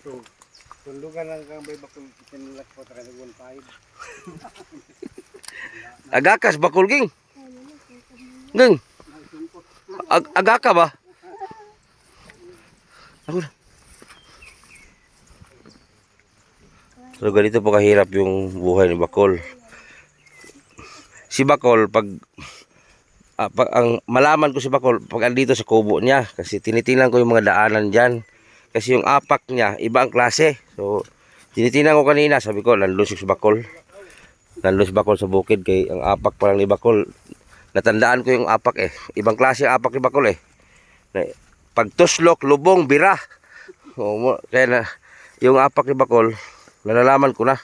So, tundugan lang kang bay bakul itinulak po sa kanang 1.5. Agakas bakul ging. Ging. Agaka ba? Ako na. So ganito po kahirap yung buhay ni Bakol. Si Bakol pag ang malaman ko si Bakol pag andito sa kubo niya kasi tinitingnan ko yung mga daanan diyan. Kasi yung apak niya iba ang klase. So tinitingnan ko kanina, sabi ko nandun si Bakol. Nandun si Bakol sa bukid kay ang apak pa lang ni Bakol. Natandaan ko yung apak eh. Ibang klase ang apak ni Bakol eh. Pag tuslok, lubong, bira. Kaya na yung apak ni Bakol nalalaman ko na.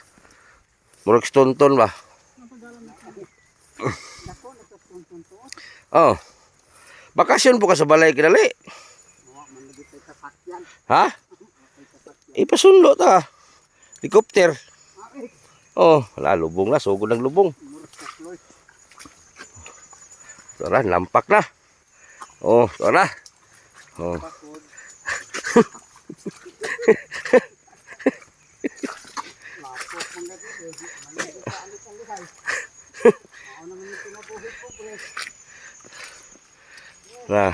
Murag stonton ba? Oh. Bakasyon po ka sa balay kinali. Ha? Ipasundo ta. Helicopter. Oh, wala lubong na, sugod ng lubong. Tara, lampak na. Oh, tara. Oh. Nah.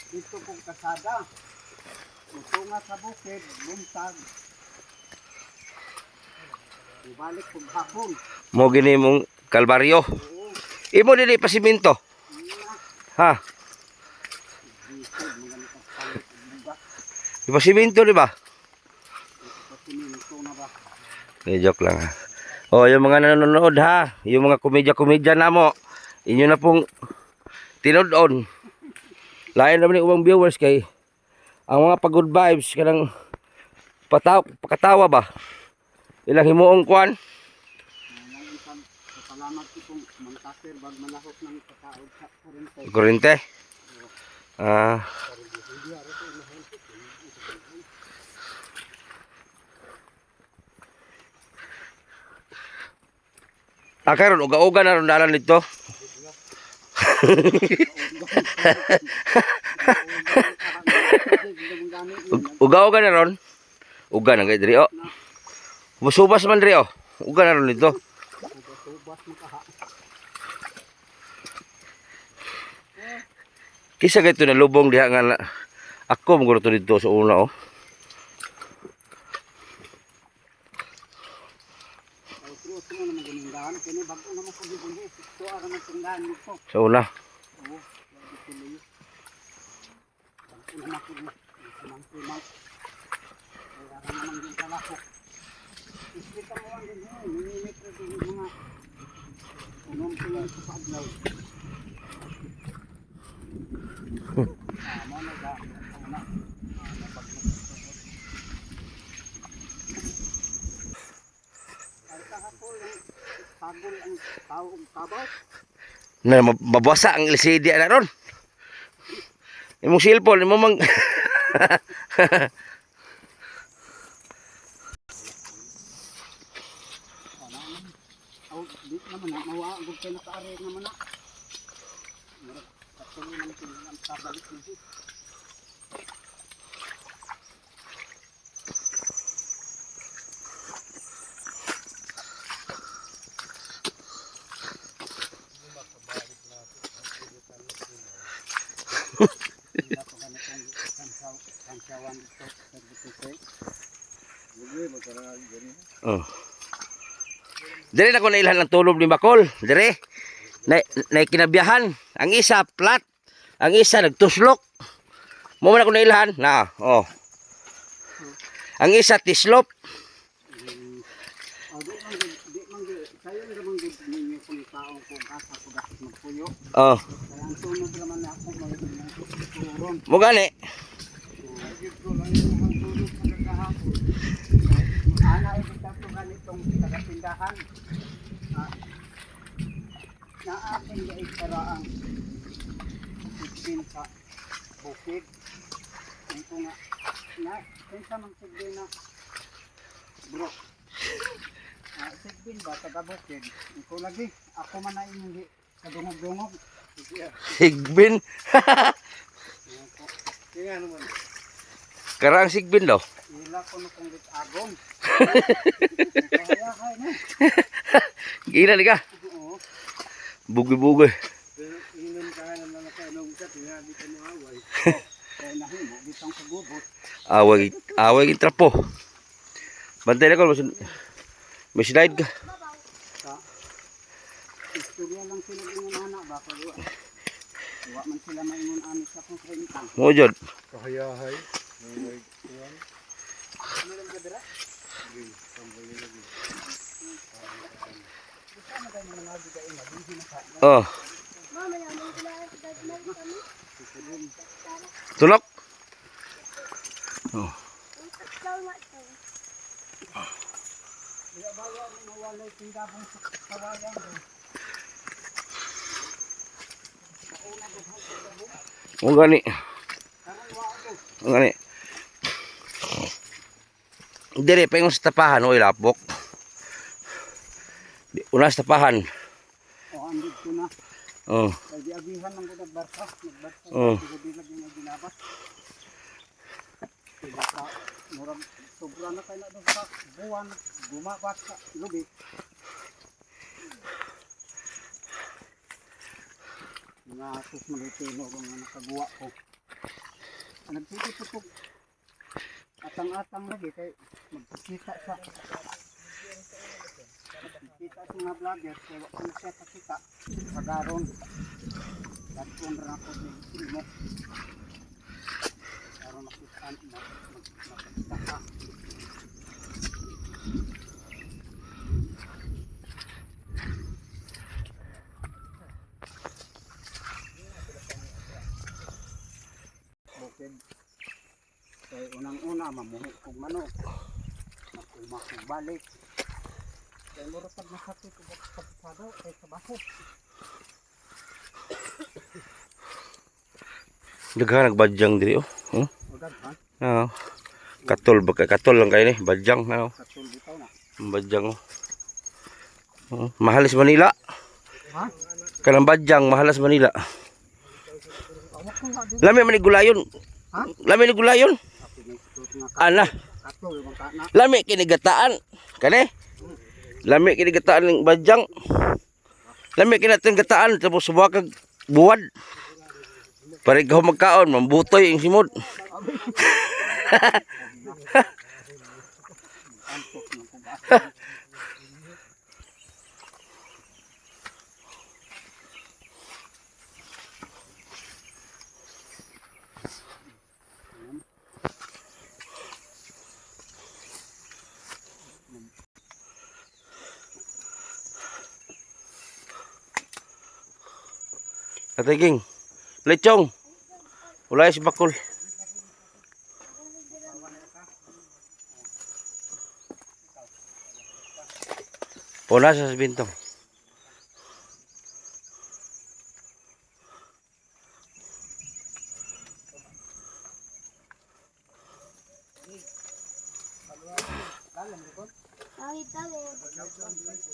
Dito pong kasada. Mutunga sa bukid, buntag. Ibalik pong hapon. Mo gini mong kalbaryo. Imo dili pasiminto. Ha? Ipasiminto di ba? Joke lang ha. Oh, yung mga nanonood ha, yung mga komedya-komedya na mo, inyo na pong tinod-on. Lain naman yung ubang viewers kay ang mga pag-good vibes kanang pakatawa ba? Ilang himuong kuan? Salamat po kung mangkasir bag malahok ng pagkaod sa kurente. Kurente? Ah. Karon uga-uga na ron dalan dito. Uga-uga na ron. Uga na kay diri oh. Musubas man diri oh. Uga na ron dito. Kisa gayto na lubong diha nga ako mo to dito sa una oh. Sa una. Na mabasa ang LCD na ron. Imong cellphone imo mang oh. Dire na ko nailhan ang tulob ni Bakol. Dire. Na kinabiyahan. Ang isa flat. Ang isa nagtuslok. Mo man ako nailhan. Na, oh. Ang isa tislop. Oh. Mo gani. Na aking gaitaraang sigbin sa bukid. Ito nga, kinsa mang sigbin na bro. Sigbin ba, taga bukid. Ito lagi, ako man na hindi kadungog-dungog. Sigbin. Tingnan naman. Karang sigbin daw. Ila ko no kung agong. Gila ka. Oo. Bugoy-bugoy. Pero inom ka na lang nakainom ka, tinabi ka mo away. Kaya nahimo, bitang sa gubot. Away trapo. Bantay na ko, may slide ka. Sa istorya lang sila ingon anak ba kay wa man sila maingon ani sa kung krentang. Mo jud. Kahayahay. May kuwan. Ano lang gadara? Sige, tambali lagi. Bisa na tayo mga nabigay na dinhi na ka. Oh, Mama, naman sila kami. tulok. Oh. Ang takdaw nga ito. Kaya bawa ni nawalay tindabong sa kawayan. Ang gani. Karang wa ako. Ang gani. Dire pa yung sa tapahan o ilapok. Una sa tapahan. O andid ko na. Oh. Kaya di agihan lang ko nagbarka. Nagbarka. Oh. Bilag yung ginabas. Kaya sa murag sobra na kayo na doon sa buwan. Gumabat sa lubi. Mga asos malutino kung nakagawa ko. Nagpili po po atang-atang lagi kay magkikita sa mga vlogger kaya wak na siya kakita kagaron gatun rin ako sa silmok para makitaan makakita ka. Bukid kaya unang-una mamuhi kong manok makumahong balik kaya mura pag nasati ko kapasado kaya sa baho Daghan nagbadyang diri oh. Hmm? o daghan Oh. Katol lang kayo ni, badyang ano. katul bitaw na Badyang oh. Oh. Mahal sa Manila. ha? Kanang badyang mahal sa Manila. Awak ko nga din Lami man ni gulayon. ha? Lami ni gulayon. Ako nagtut nga Ana, katul yung kana lami kinigataan. Kani? Lami kinigataan ng badyang. Lami kinatin gataan tapos subuha kag buwad. Pare ka magkaon, mambutoy yung simod. antok ng kubasa Katiging. Lechong. Wala si bakul. Wala sa bintong. Tawid-tawid.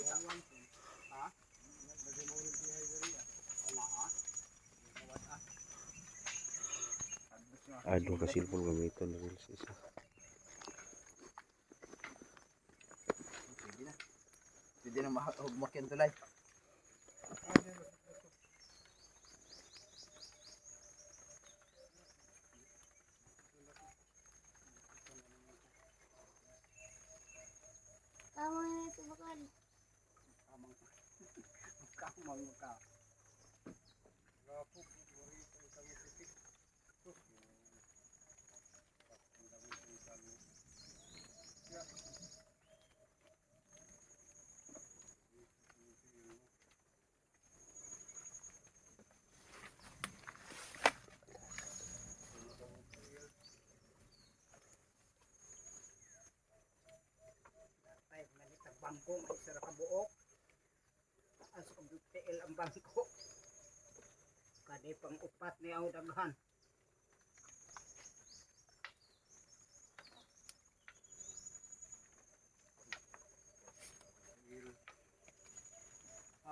Aduh, kasilpon gamiton na rin sa isa. Hindi na makin tulay. Tama na ito bakal. kamang ka ay manitag bangko may sara ka buok taas og TL ang bangko kadi pang upat ni ang daghan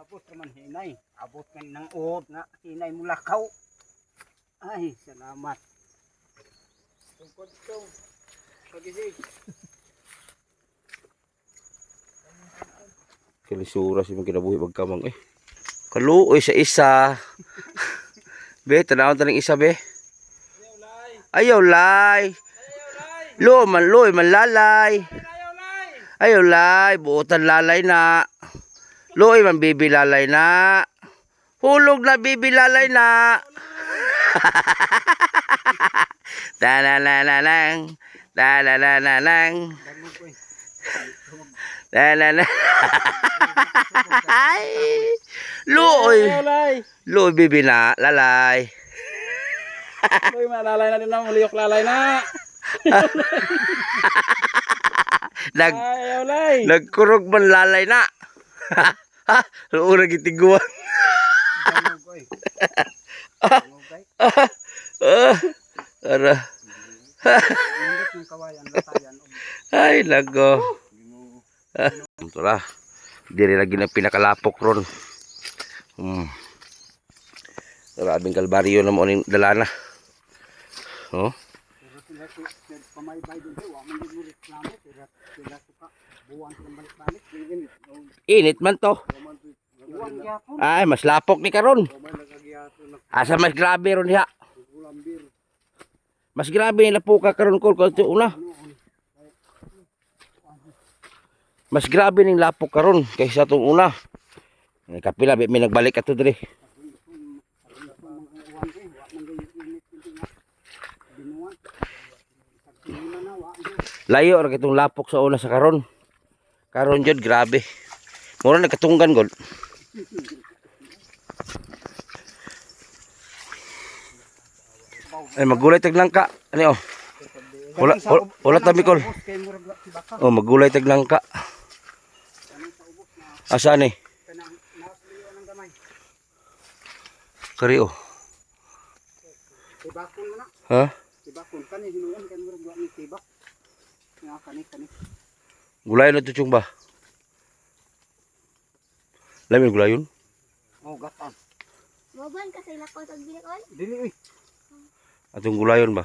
Abot naman hinay. Abot man ng uod nga hinay mulakaw. Ay, salamat. Tungkod ito. Pagisig. Kalisura si mga kinabuhi magkamang eh. Kaluoy sa isa. Be, tanawon tanong isa be. Ayaw lay. Loy man lalay. Ayaw lay, buotan lalay na. Loy man bibi lalay na. Hulog na bibi lalay na. Talalalalang. Talalalalang. Lalala. Loy. Loy bibi na lalay. Uy, malalay na din na. Muliyok lalay na. Ayaw lay. Nagkurog man lalay na. Ha? Luurag itiguan. Dangog ay. Dangog ay. Ara. Nindot ng kawayan, latayan. Ay, lago. Ito lah. Diri lagi na pinakalapok ron. Grabing kalbaryo na mo ning dalana. Oh. Pero sila pamaybay din siya. Waman din mo reklamo. Pero sila suka. Buwan sila balik-balik. Init man to. Buwan kaya po. Ay, mas lapok ni karon. Asa mas grabe ron diha. Mas grabe nila po ka karon ko ito una. Mas grabe ning lapok karon kaysa tong una. May kapila may nagbalik ato dire. Layo ra kitong lapok sa una sa karon. Karon jud grabe. Mura nagkatunggan gol. Ay magulay tag langka. Ani oh. Wala tamikol. Oh magulay tag langka. Asa ni? Kari oh. Tibakon mo na. Ha? Tibakon ka ni hinuon kan murag wa ni tibak. Nga kani. Gulay na tuchong ba? Lamin gulayon? Oh, gatan. Maban ka sa ilakaw sa ginakon? Dili uy. Atong gulayon ba?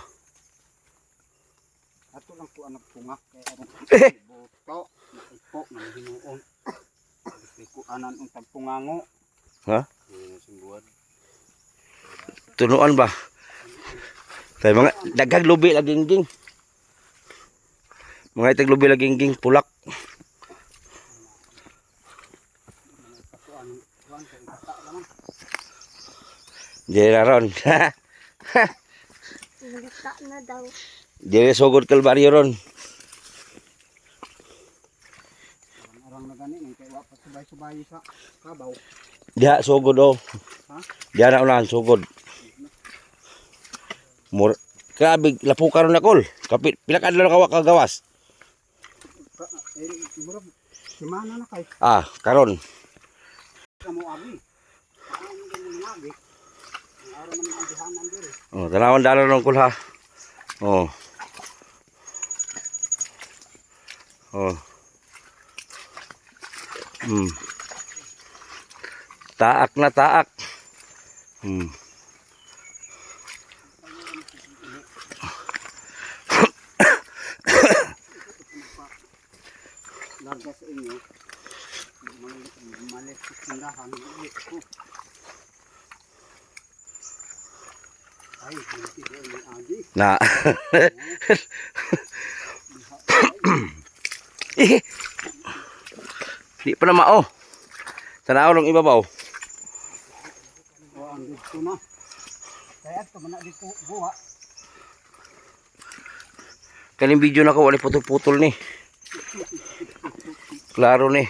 Ato lang po anak punga kay ano. Buto, naipo nang hinuon. Gusto ko anan untag pungango. Ha? Tunuan ba? Kay mga daghang lubi laging ging. Mga itag lubi laging ging pulak. Diyan ron. Nagata na daw. Diyan sugod kalbaryo ron. Arang na gani kay wa pa subay-subay sa kabaw. Diha sugod oh. Ha? Diyan na unahan sugod. Grabe lapu karon na kol. Kapit pila ka adlaw ka kagawas. Murag semana na kay Ah, karon. kamo abi. Ano din mo abi? Araw man ang dihanan diri. Oh, tanawan dalan ng kol ha. Oh. Oh. Taak na taak. Larga sa inyo. Malit sa tindahan ulit ko. Ay, hindi ko ni agi. Na. Di pa na mao. Tanaw ng ibabaw. O ang dito na. Kaya ito man di ko buha. Kaning video na ko wala putol-putol ni. Klaro ni.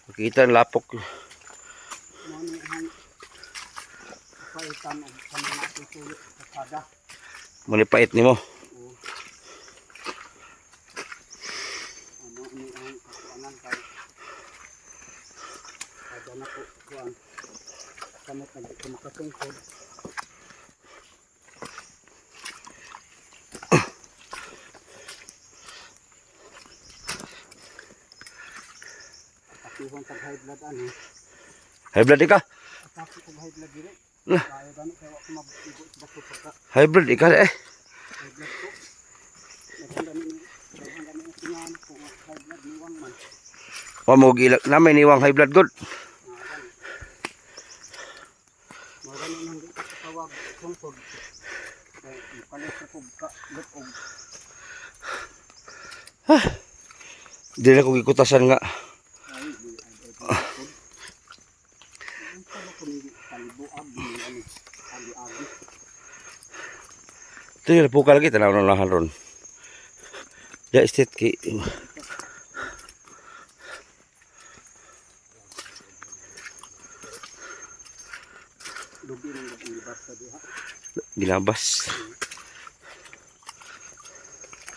Makita ang lapok. Mano ang paitan ang kanina tutulit sa kada. Manipait nimo. Ano ni ang kasuanan kay kada na po kuan. Kamot na di ko makatungkod. kung tag-high blood ano. High blood ka? Atake kung high blood dili. Lah. Kaya gani kaya ako mabigo sa bato pagka High blood ka eh. high blood ko. Daghang gani na tingan ko high blood niwang man. Wa mo gilak na may niwang high blood god. Magani nang di ka tawag tungkod. Kaya kalis ko ka lutog. Dili na ko gikutasan nga. Ay di ay tungkod. Ang sama ko ni kalibuab ni ano abi-abi. Ito yung puka lagi, tanaw na lahan ron. Ya, estate ki. Lubi nang gibas sa diha. Ginabas.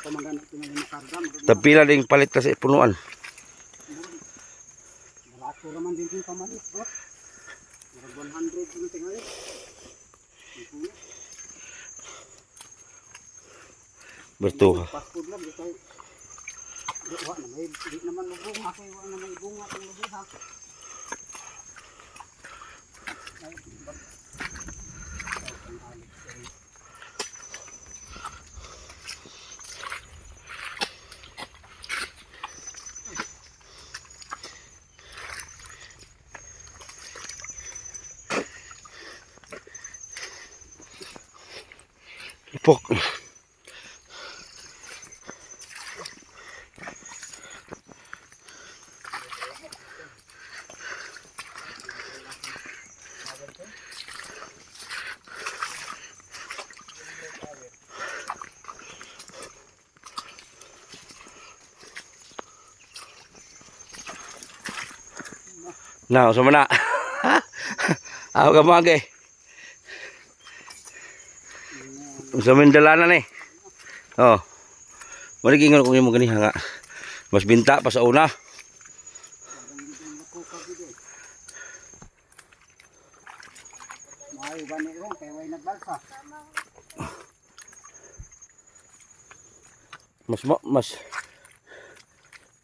Pamanggan natin ng karga. Tapila ding palit kasi punuan. Barato raman din yung pamalit, bro. 100 yung tingali. Bertuha. Passport lang, di tayo. Di naman mabunga, kaya wala naman ibunga kung mabuha. Ipok. Nah, sama nak. Ako ka magay. Sa Mindalanan eh. Oh. Maligingon ko yung mga nga. Mas binta pa sa una. May gani ron, kaya way nagbalsa.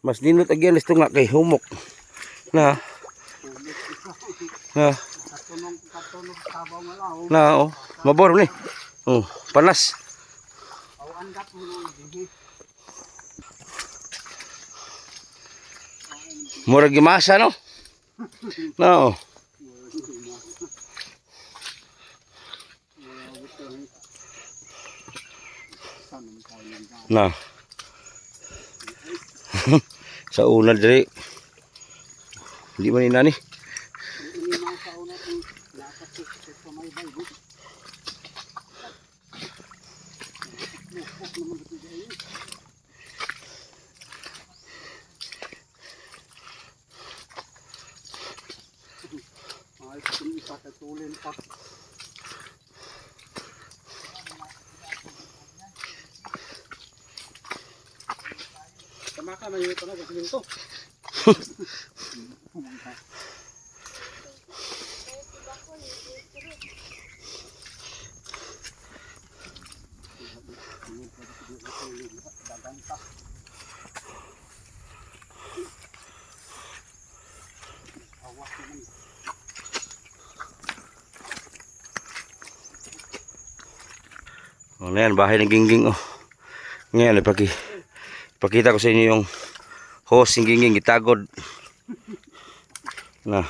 Mas ninot agyan isto nga kay humok. Na. Na. Katunog tabaw nga lao. Na oh. Mabor ni. Oh, panas. Aw andat mo nang dihi. Murag gimasa no. Na oh. Na. Sa una diri. Hindi man ina ni. Ini mga sa una kung nakasik sa may baygo. Ay, kung ipatutulin pa. Tama ka, may ito na, gagawin to. Oh, na yan, bahay ng gingging oh. Ngayon, ipakita ko sa inyo yung hose ng gingging, itagod. Na.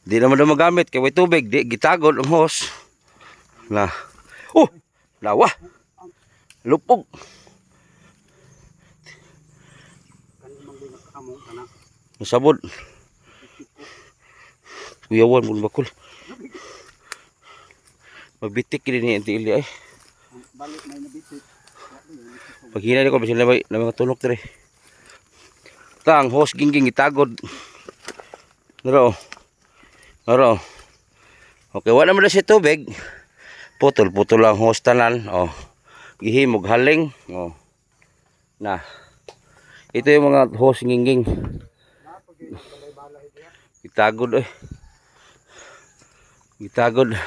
Di naman daw magamit, kaya may tubig, di, gitagod ang hose. Na. Oh! Lawa! Lupog! Nasabod. Kuyawan mo bakul. Magbitik din ni Auntie Ilya ay. Balik may nabitik. Paghina ko bisin na mga tunok dire. Tang hose gingging itagod. Naro. Naro. Okay, wala man na si tubig. Putol-putol lang hose tanan. Oh. Gihimog haling. Oh. Na. Ito yung mga hose gingging. Itagod eh. Itagod.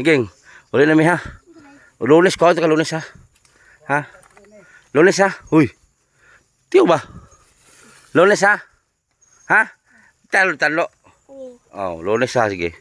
Geng, uli na mi ha. Lunes ko, ito ka lunes ha. Ha? Lunes ha? Huy. Tiyo ba? Lunes ha? Ha? Talo. Sige. Oh, Lunes ha, sige.